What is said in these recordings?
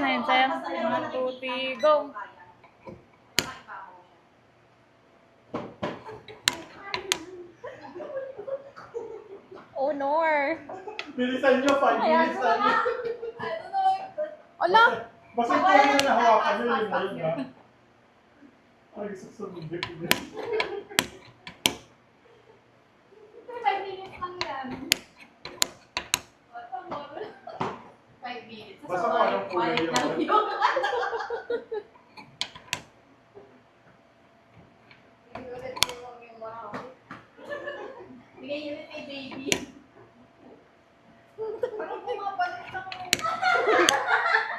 na yun, sayang. 1, 2, 3, go! Oh, Nor. Bilisan nyo, 5 minutes na yun. Ala! Basta ito na nahawakan nyo yun na yun, ha? Ay, susunod ko yun. 5 minutes lang yan. 5 minutes. Basta kung anong kulay yun. Bigay yun kay baby. Parang bumabalik sa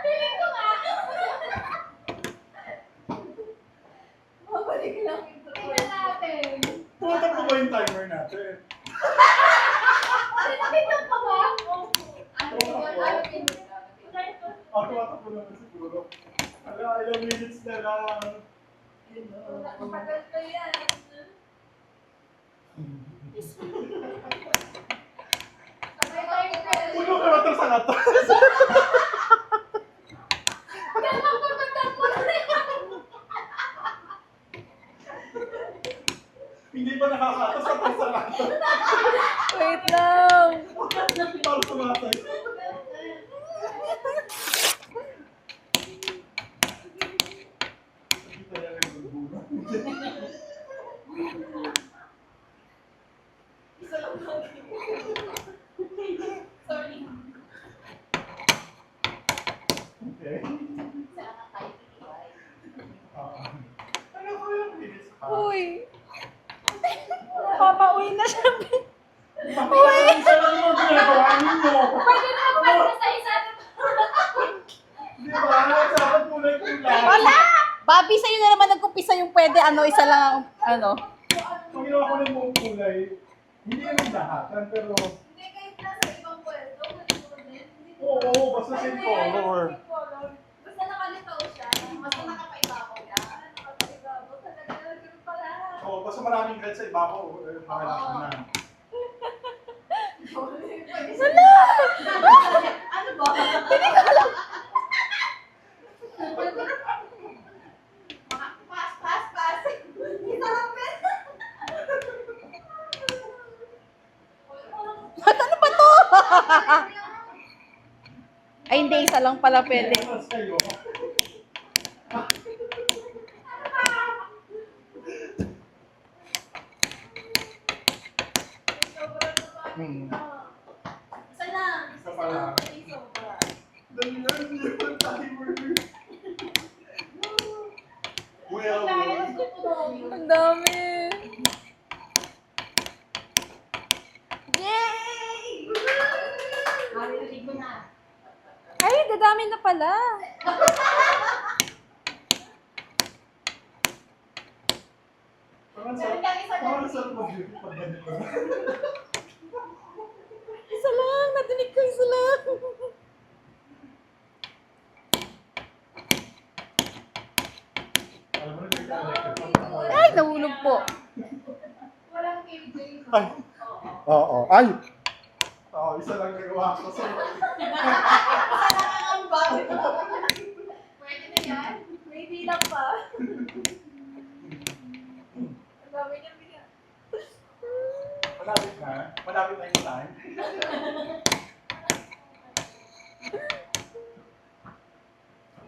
Piling ko nga. Bumabalik lang ito. Tingnan natin. Tumatak mo ba yung timer natin? Nakita pa ba? Ano Tumatak mo naman siguro. Ala, ilang minutes na lang. Matagal ko yan. Puno ka matang sa kato. Hindi pa nakakatas katang sa kato. Wait lang! Para sumatay. Kita yan ang gulbuno. Isa lang lagi. Sorry. Okay. Sana tayo iiway. Ano ko yung minutes ka? Uy! Papauwi na siya. Wait! Isa lang yung ginagawa ninyo. Pwede na magpasa sa isa. Di ba? Dapat kulay-kulay. Wala! Bobby, sa'yo na naman nagkumpisa yung pwede, isa lang, Kung ginawa ko ng buong kulay, hindi naman lahatan, pero Hindi kahit nasa ibang pwesto. oo, basta same color. Basta nakalitaw siya. Basta nakapaibabaw siya. Nakapaibabaw. Talaga ganun pala. Oo, basta maraming kahit sa iba ko, makalaman na. Ano ba? Pass. Isarapin. Ano ba to? Ay, hindi, isa lang pala pwede. Tapos kayo. Isa lang. Isa pa lang. Dali yan, hindi yung timer. Well, Ang dami. Yay! Marinig ko na. Ay, dadami na pala. parang sa mag-beauty pag ganito. Isa lang, nadinig ko isa lang. Alam mo na, electric. Ay, nahulog po. Walang KJ. Ay. Oo. Ay! Oo, isa lang nagawa ko. So, Pwede na yan? May bilang pa. Ang dami niya bilang. malapit na. Malapit na yung time.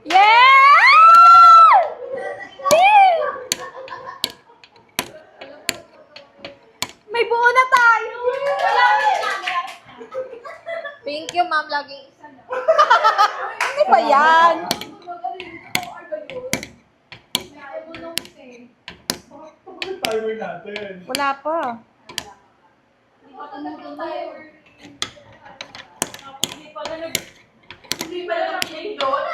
Yeah! May buo na tayo. Thank you, ma'am. Laging isa na. Ano ba yan? Tapos yung timer natin. Wala pa. Hindi pala nag-play doon.